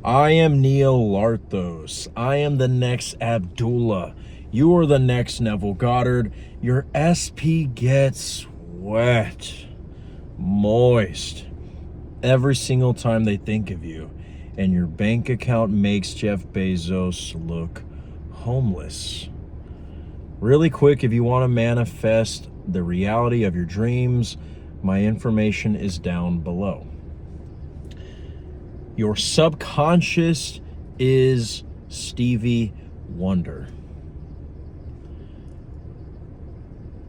I am Neil Larthos. I am the next Abdullah. You are the next Neville Goddard. Your SP gets wet, moist, every single time they think of you. And your bank account makes Jeff Bezos look homeless. Really quick, if you want to manifest the reality of your dreams, my information is down below. Your subconscious is Stevie Wonder.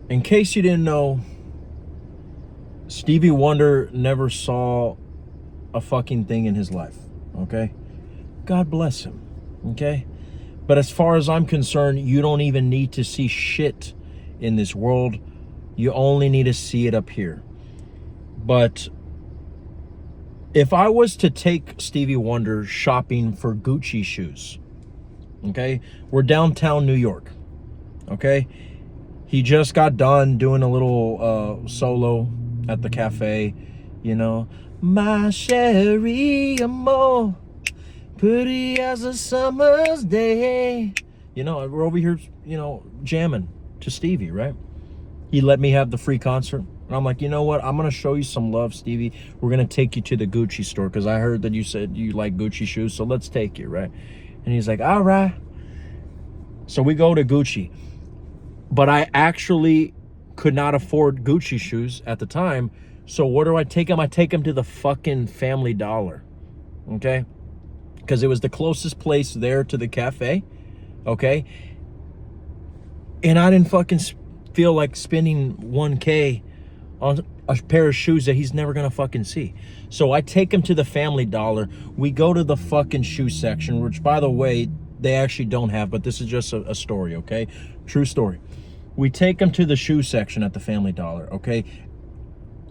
In case you didn't know, Stevie Wonder never saw a fucking thing in his life, okay? God bless him, okay? But as far as I'm concerned, you don't even need to see shit in this world. You only need to see it up here. But if I was to take Stevie Wonder shopping for Gucci shoes, okay? We're downtown New York, okay? He just got done doing a little solo at the cafe, you know. My Cherie Amour, pretty as a summer's day. You know, we're over here, you know, jamming to Stevie, right? He let me have the free concert. And I'm like, you know what? I'm going to show you some love, Stevie. We're going to take you to the Gucci store because I heard that you said you like Gucci shoes, so let's take you, right? And he's like, all right. So we go to Gucci. But I actually could not afford Gucci shoes at the time. So where do I take him? I take him to the fucking Family Dollar, okay? Because it was the closest place there to the cafe, okay? And I didn't fucking feel like spending 1K on a pair of shoes that he's never gonna fucking see. So I take him to the Family Dollar. We go to the fucking shoe section, which, by the way, they actually don't have, but this is just a story, okay? True story. We take him to the shoe section at the Family Dollar, okay?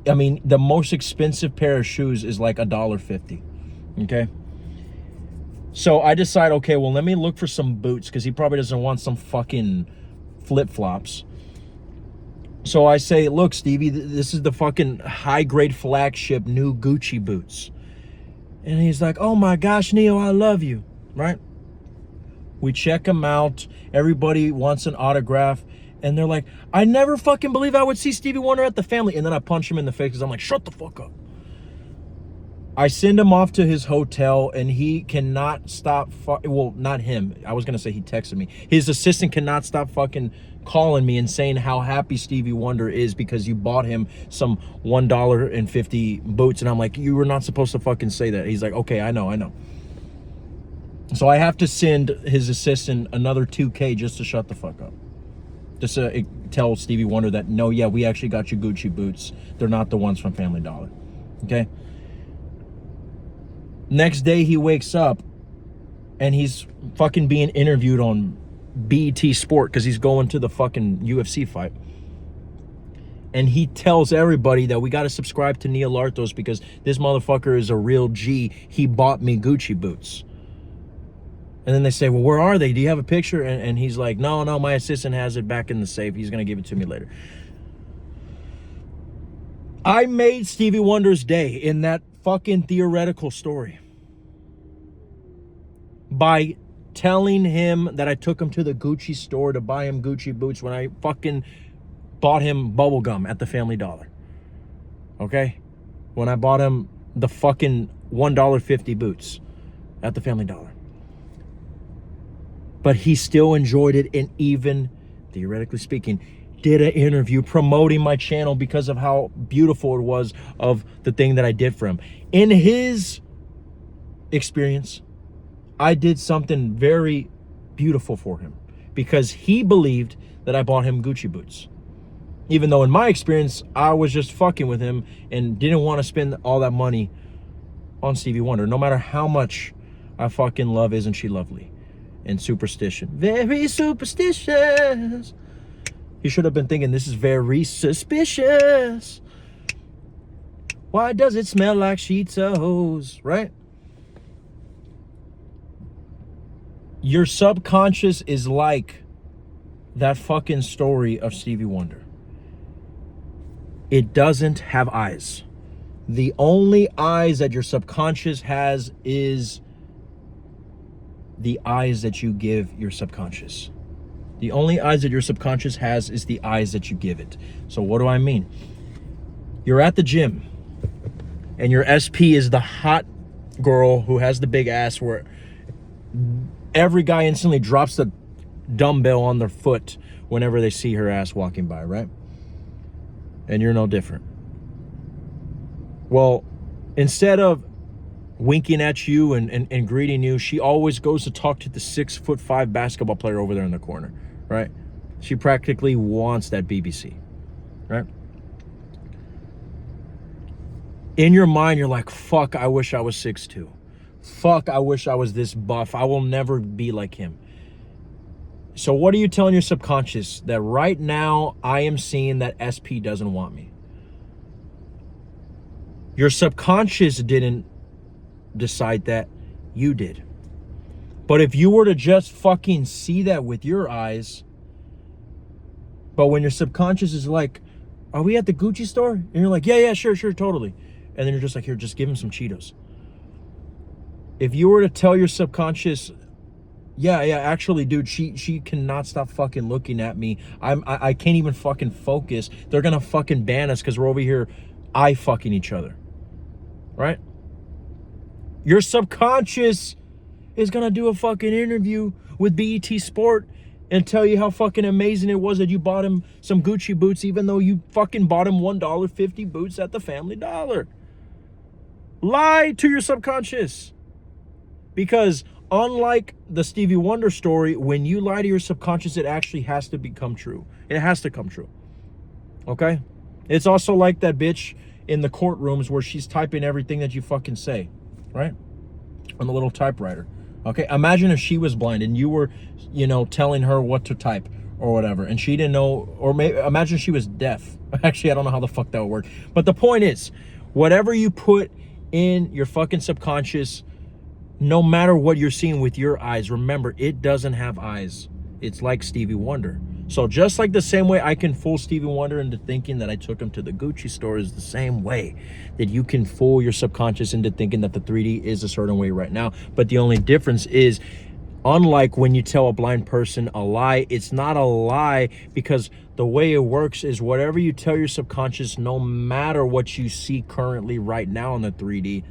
I mean, the most expensive pair of shoes is like $1.50, okay? So I decide, okay, well, let me look for some boots because he probably doesn't want some fucking flip-flops. So I say, look, Stevie, this is the fucking high-grade flagship new Gucci boots. And he's like, oh my gosh, Neo, I love you, right? We check him out. Everybody wants an autograph. And they're like, I never fucking believe I would see Stevie Wonder at the Family. And then I punch him in the face because I'm like, shut the fuck up. I send him off to his hotel and he cannot stop. Well, not him. I was going to say he texted me. His assistant cannot stop fucking calling me and saying how happy Stevie Wonder is because you bought him some $1.50 boots. And I'm like, you were not supposed to fucking say that. He's like, okay, I know. So I have to send his assistant another 2K just to shut the fuck up. Just to tell Stevie Wonder that, no, yeah, we actually got you Gucci boots. They're not the ones from Family Dollar, okay? Next day, he wakes up, and he's fucking being interviewed on BET Sport because he's going to the fucking UFC fight. And he tells everybody that we got to subscribe to Neil Larthos because this motherfucker is a real G. He bought me Gucci boots. And then they say, well, where are they? Do you have a picture? And he's like, no, my assistant has it back in the safe. He's going to give it to me later. I made Stevie Wonder's day in that fucking theoretical story by telling him that I took him to the Gucci store to buy him Gucci boots when I fucking bought him bubble gum at the Family Dollar. Okay? When I bought him the fucking $1.50 boots at the Family Dollar. But he still enjoyed it and even, theoretically speaking, did an interview promoting my channel because of how beautiful it was of the thing that I did for him. In his experience, I did something very beautiful for him because he believed that I bought him Gucci boots. Even though in my experience, I was just fucking with him and didn't want to spend all that money on Stevie Wonder, no matter how much I fucking love Isn't She Lovely? And superstition. Very superstitious. He should have been thinking this is very suspicious. Why does it smell like Cheetos? Right? Your subconscious is like that fucking story of Stevie Wonder. It doesn't have eyes. The only eyes that your subconscious has is the eyes that you give your subconscious. The only eyes that your subconscious has is the eyes that you give it. So what do I mean? You're at the gym and your SP is the hot girl who has the big ass where every guy instantly drops the dumbbell on their foot whenever they see her ass walking by, right? And you're no different. Well, instead of winking at you and greeting you, she always goes to talk to the 6'5" basketball player over there in the corner, right? She practically wants that BBC, right? In your mind, you're like, fuck, I wish I was 6'2". Fuck, I wish I was this buff. I will never be like him. So what are you telling your subconscious? That right now I am seeing that SP doesn't want me. Your subconscious didn't decide that, you did. But if you were to just fucking see that with your eyes, but when your subconscious is like, are we at the Gucci store? And you're like, yeah, sure, totally. And then you're just like, here, just give him some Cheetos. If you were to tell your subconscious, yeah, actually, dude, she cannot stop fucking looking at me. I can't even fucking focus. They're gonna fucking ban us because we're over here eye fucking each other. Right? Your subconscious is gonna do a fucking interview with BET Sport and tell you how fucking amazing it was that you bought him some Gucci boots, even though you fucking bought him $1.50 boots at the Family Dollar. Lie to your subconscious. Because unlike the Stevie Wonder story, when you lie to your subconscious, it actually has to become true. It has to come true. Okay? It's also like that bitch in the courtrooms where she's typing everything that you fucking say, right? On the little typewriter. Okay? Imagine if she was blind and you were, telling her what to type or whatever, and she didn't know, or maybe imagine she was deaf. Actually, I don't know how the fuck that would work. But the point is, whatever you put in your fucking subconscious, no matter what you're seeing with your eyes, remember, it doesn't have eyes. It's like Stevie Wonder. So just like the same way I can fool Stevie Wonder into thinking that I took him to the Gucci store is the same way that you can fool your subconscious into thinking that the 3D is a certain way right now. But the only difference is, unlike when you tell a blind person a lie, it's not a lie, because the way it works is whatever you tell your subconscious, no matter what you see currently right now in the 3D,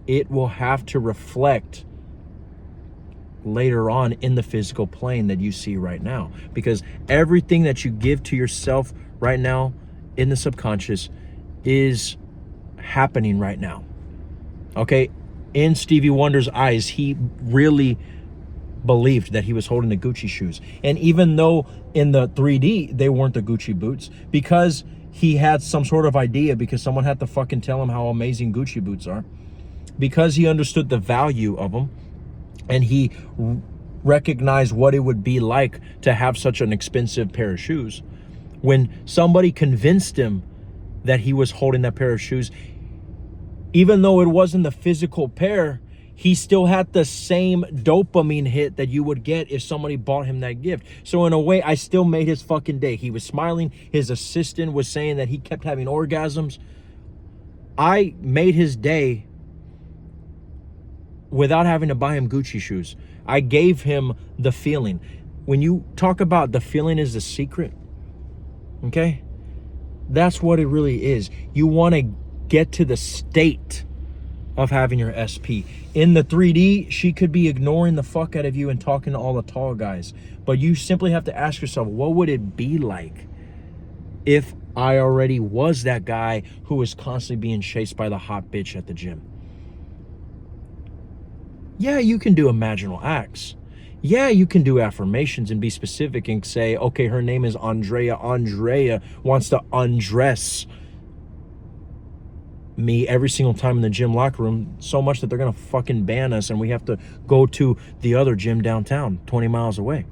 it will have to reflect later on in the physical plane that you see right now. Because everything that you give to yourself right now in the subconscious is happening right now. Okay? In Stevie Wonder's eyes, he really believed that he was holding the Gucci shoes. And even though in the 3D, they weren't the Gucci boots, because he had some sort of idea, because someone had to fucking tell him how amazing Gucci boots are, because he understood the value of them, and he recognized what it would be like to have such an expensive pair of shoes. When somebody convinced him that he was holding that pair of shoes, even though it wasn't the physical pair, he still had the same dopamine hit that you would get if somebody bought him that gift. So in a way, I still made his fucking day. He was smiling. His assistant was saying that he kept having orgasms. I made his day without having to buy him Gucci shoes. I gave him the feeling. When you talk about the feeling is the secret, okay? That's what it really is. You want to get to the state of having your SP. In the 3D, she could be ignoring the fuck out of you and talking to all the tall guys. But you simply have to ask yourself, what would it be like if I already was that guy who was constantly being chased by the hot bitch at the gym? Yeah, you can do imaginal acts. Yeah, you can do affirmations and be specific and say, okay, her name is Andrea. Andrea wants to undress me every single time in the gym locker room, so much that they're going to fucking ban us and we have to go to the other gym downtown 20 miles away.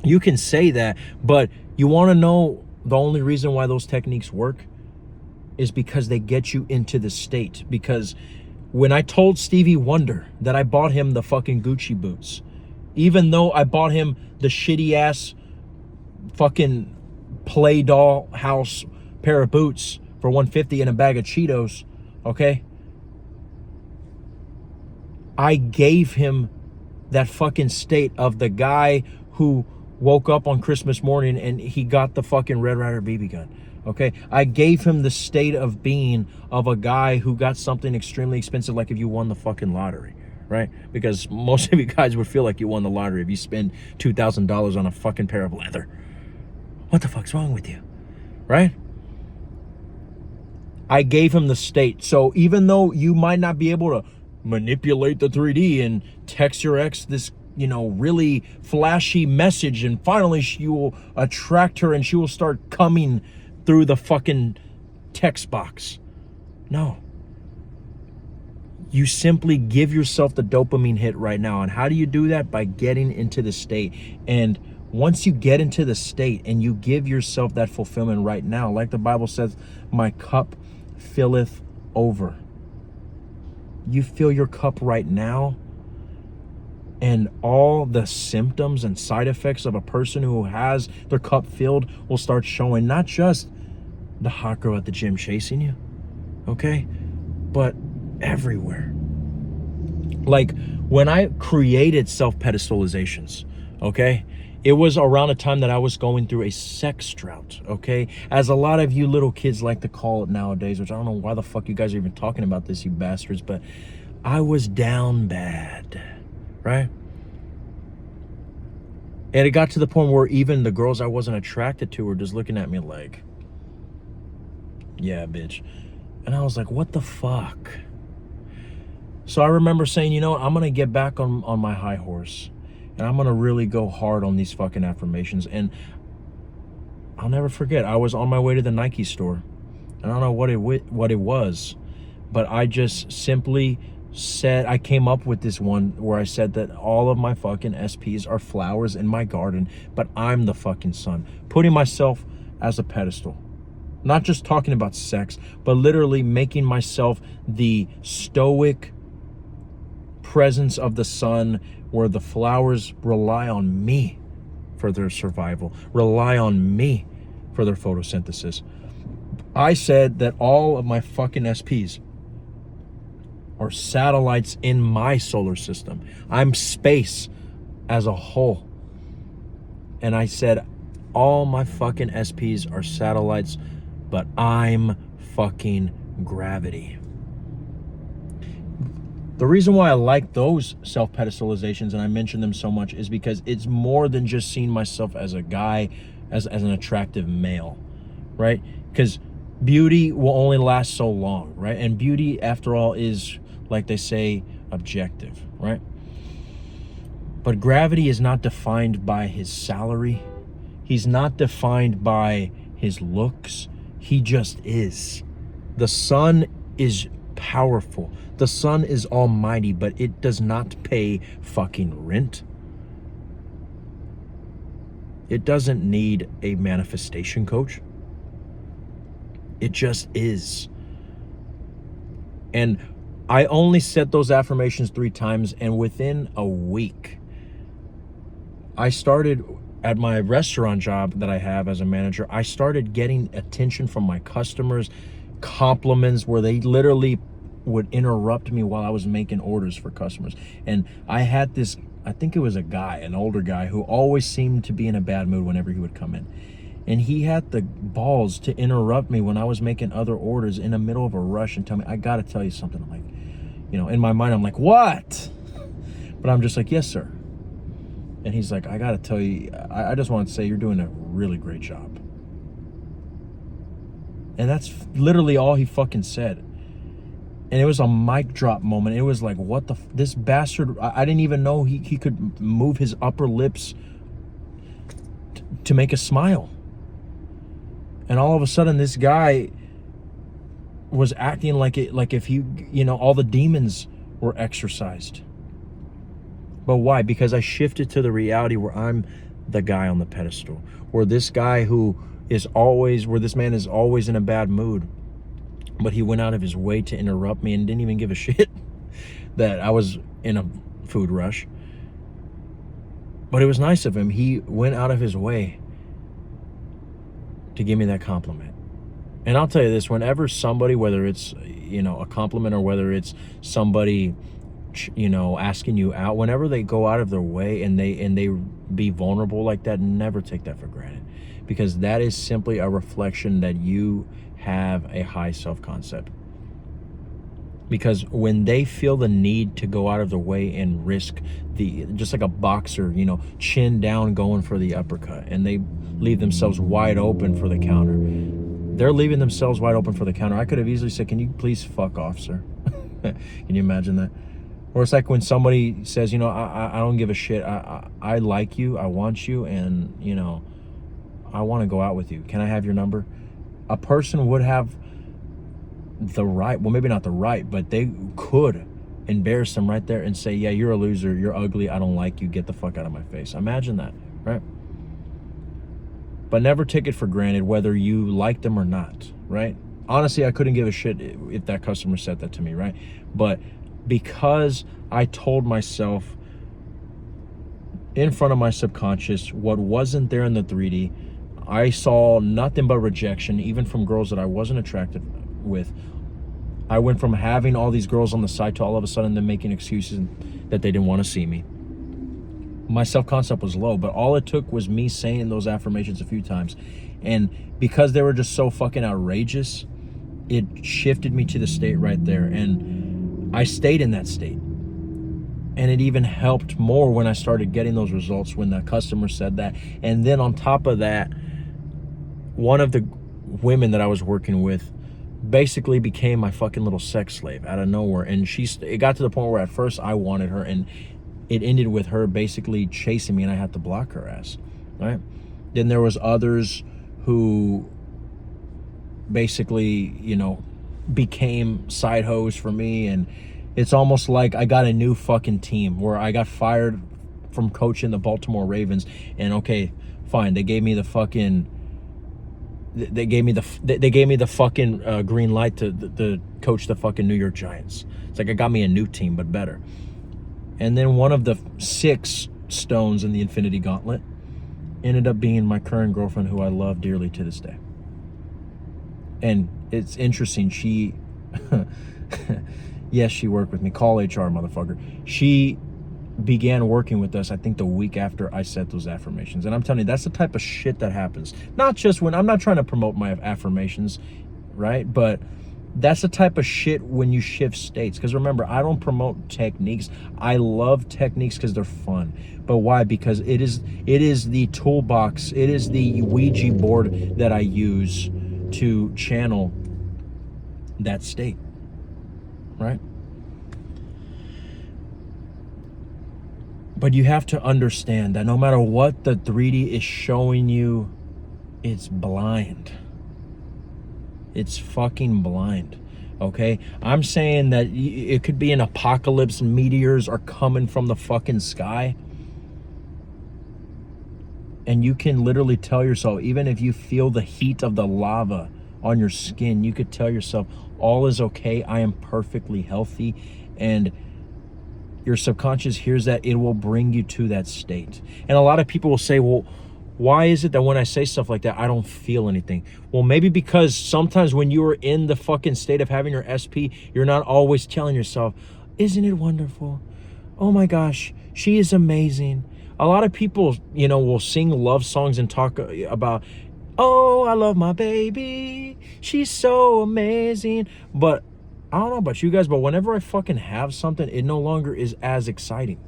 You can say that, but you want to know the only reason why those techniques work is because they get you into the state. Because when I told Stevie Wonder that I bought him the fucking Gucci boots, even though I bought him the shitty ass fucking play doll house pair of boots for $150 and a bag of Cheetos, okay? I gave him that fucking state of the guy who woke up on Christmas morning and he got the fucking Red Ryder BB gun. Okay, I gave him the state of being of a guy who got something extremely expensive, like if you won the fucking lottery, right? Because most of you guys would feel like you won the lottery if you spend $2,000 on a fucking pair of leather. What the fuck's wrong with you, right? I gave him the state. So even though you might not be able to manipulate the 3D and text your ex this, really flashy message, and finally you will attract her and she will start coming through the fucking text box. No. You simply give yourself the dopamine hit right now. And how do you do that? By getting into the state. And once you get into the state and you give yourself that fulfillment right now, like the Bible says, my cup filleth over. You fill your cup right now, and all the symptoms and side effects of a person who has their cup filled will start showing. Not just the hot girl at the gym chasing you, okay, but everywhere. Like when I created self-pedestalizations, okay, it was around a time that I was going through a sex drought, okay? As a lot of you little kids like to call it nowadays, which I don't know why the fuck you guys are even talking about this, you bastards, but I was down bad, right? And it got to the point where even the girls I wasn't attracted to were just looking at me like, yeah, bitch. And I was like, what the fuck? So I remember saying, you know what, I'm going to get back on my high horse. And I'm going to really go hard on these fucking affirmations. And I'll never forget, I was on my way to the Nike store. And I don't know what it was. But I just simply said, I came up with this one where I said that all of my fucking SPs are flowers in my garden. But I'm the fucking sun. Putting myself as a pedestal. Not just talking about sex, but literally making myself the stoic presence of the sun, where the flowers rely on me for their survival, rely on me for their photosynthesis. I said that all of my fucking SPs are satellites in my solar system. I'm space as a whole. And I said all my fucking SPs are satellites, but I'm fucking gravity. The reason why I like those self-pedestalizations, and I mention them so much, is because it's more than just seeing myself as a guy, as an attractive male, right? Because beauty will only last so long, right? And beauty, after all, is, like they say, objective, right? But gravity is not defined by his salary. He's not defined by his looks. He just is. The sun is powerful. The sun is almighty, but it does not pay fucking rent. It doesn't need a manifestation coach. It just is. And I only said those affirmations 3 times, and within a week, I started at my restaurant job that I have as a manager. I started getting attention from my customers, compliments where they literally would interrupt me while I was making orders for customers. And I had this, I think it was a guy, an older guy, who always seemed to be in a bad mood whenever he would come in. And he had the balls to interrupt me when I was making other orders in the middle of a rush and tell me, I gotta tell you something. I'm like, in my mind, I'm like, what? But I'm just like, yes, sir. And he's like, I gotta tell you, I just want to say you're doing a really great job. And that's literally all he fucking said. And it was a mic drop moment. It was like, what the, this bastard, I didn't even know he could move his upper lips to make a smile. And all of a sudden, this guy was acting like if he, all the demons were exorcised. But why? Because I shifted to the reality where I'm the guy on the pedestal, where this guy where this man is always in a bad mood, but he went out of his way to interrupt me and didn't even give a shit that I was in a food rush. But it was nice of him. He went out of his way to give me that compliment. And I'll tell you this, whenever somebody, whether it's, a compliment or whether it's somebody asking you out, whenever they go out of their way and they be vulnerable like that, never take that for granted, because that is simply a reflection that you have a high self-concept. Because when they feel the need to go out of their way and risk just like a boxer, chin down going for the uppercut, and they leave themselves wide open for the counter. They're leaving themselves wide open for the counter. I could have easily said, "Can you please fuck off, sir?" Can you imagine that? Or it's like when somebody says, I don't give a shit. I like you. I want you. And, I want to go out with you. Can I have your number? A person would have the right, well, maybe not the right, but they could embarrass them right there and say, "Yeah, you're a loser. You're ugly. I don't like you. Get the fuck out of my face." Imagine that, right? But never take it for granted whether you like them or not, right? Honestly, I couldn't give a shit if that customer said that to me, right? But because I told myself in front of my subconscious what wasn't there in the 3D, I saw nothing but rejection, even from girls that I wasn't attracted with. I went from having all these girls on the side to all of a sudden them making excuses that they didn't want to see me. My self-concept was low, but all it took was me saying those affirmations a few times. And because they were just so fucking outrageous, it shifted me to the state right there. And I stayed in that state. And it even helped more when I started getting those results, when the customer said that. And then on top of that, one of the women that I was working with basically became my fucking little sex slave out of nowhere. And it got to the point where at first I wanted her, and it ended with her basically chasing me, and I had to block her ass, right? Then there was others who basically, became side hoes for me. And it's almost like I got a new fucking team where I got fired from coaching the Baltimore Ravens. And okay, fine, they gave me the fucking green light to coach the fucking New York Giants. It's like I got me a new team, but better. And then one of the 6 stones in the Infinity Gauntlet ended up being my current girlfriend, who I love dearly to this day. And it's interesting. She, yes, she worked with me. Call HR, motherfucker. She began working with us, I think, the week after I said those affirmations. And I'm telling you, that's the type of shit that happens. Not just when, I'm not trying to promote my affirmations, right? But that's the type of shit when you shift states. Because remember, I don't promote techniques. I love techniques because they're fun. But why? Because it is the toolbox. It is the Ouija board that I use to channel that state, right? But you have to understand that no matter what the 3D is showing you, it's blind. It's fucking blind, okay? I'm saying that it could be an apocalypse, meteors are coming from the fucking sky. And you can literally tell yourself, even if you feel the heat of the lava on your skin, you could tell yourself, all is okay, I am perfectly healthy. And your subconscious hears that, it will bring you to that state. And a lot of people will say, well, why is it that when I say stuff like that, I don't feel anything? Well, maybe because sometimes when you are in the fucking state of having your SP, you're not always telling yourself, isn't it wonderful? Oh my gosh, she is amazing. A lot of people, will sing love songs and talk about, oh, I love my baby, she's so amazing. But I don't know about you guys, but whenever I fucking have something, it no longer is as exciting.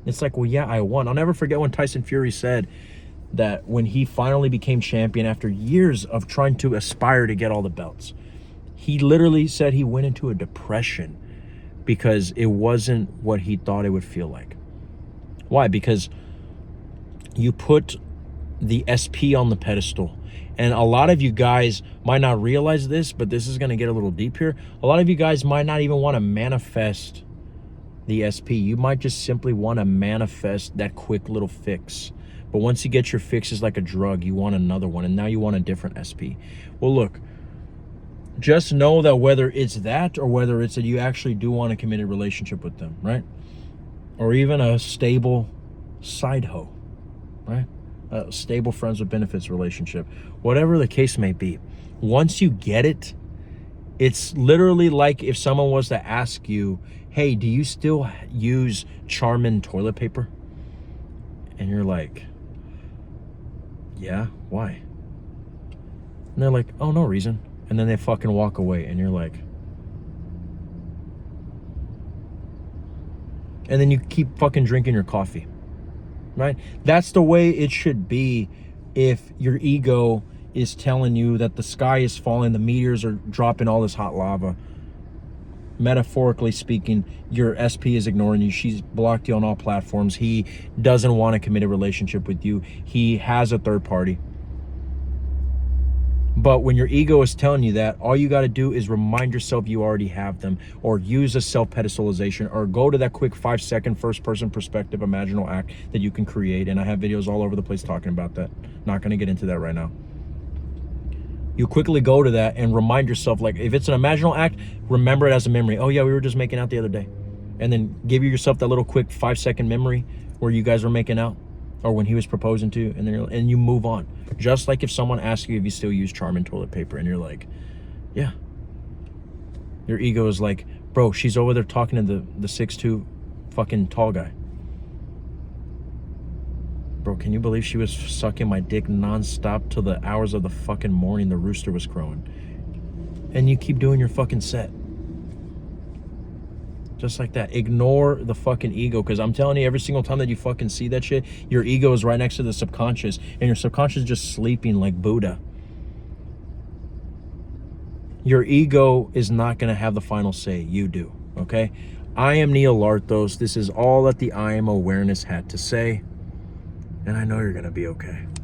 It's like, well, yeah, I won. I'll never forget when Tyson Fury said that when he finally became champion after years of trying to aspire to get all the belts, he literally said he went into a depression because it wasn't what he thought it would feel like. Why? Because you put the SP on the pedestal. And a lot of you guys might not realize this, but this is going to get a little deep here. A lot of you guys might not even want to manifest the SP. You might just simply want to manifest that quick little fix. But once you get your fix, it's like a drug. You want another one, and now you want a different SP. Well, look, just know that whether it's that or whether it's that you actually do want a committed relationship with them, right? Or even a stable side hoe, right? A stable friends with benefits relationship. Whatever the case may be, once you get it, It's literally like if someone was to ask you, hey, do you still use Charmin toilet paper? And you're like, yeah, why? And they're like, oh, no reason. And then they fucking walk away, and you're like, and then you keep fucking drinking your coffee, right? That's the way it should be if your ego is telling you that the sky is falling, the meteors are dropping all this hot lava. Metaphorically speaking, your SP is ignoring you. She's blocked you on all platforms. He doesn't want to commit a relationship with you. He has a third party. But when your ego is telling you that, all you got to do is remind yourself you already have them, or use a self-pedestalization, or go to that quick 5-second first-person perspective imaginal act that you can create. And I have videos all over the place talking about that. Not going to get into that right now. You quickly go to that and remind yourself, like, if it's an imaginal act, remember it as a memory. Oh yeah, we were just making out the other day. And then give yourself that little quick 5-second memory where you guys were making out, or when he was proposing to you, and you move on. Just like if someone asks you if you still use Charmin toilet paper, and you're like, yeah. Your ego is like, bro, she's over there talking to the 6'2" fucking tall guy. Bro, can you believe she was sucking my dick nonstop till the hours of the fucking morning the rooster was crowing? And you keep doing your fucking set. Just like that. Ignore the fucking ego, because I'm telling you, every single time that you fucking see that shit, your ego is right next to the subconscious, and your subconscious is just sleeping like Buddha. Your ego is not going to have the final say. You do, okay? I am Neil Larthos. This is all that the I Am Awareness had to say, and I know you're going to be okay.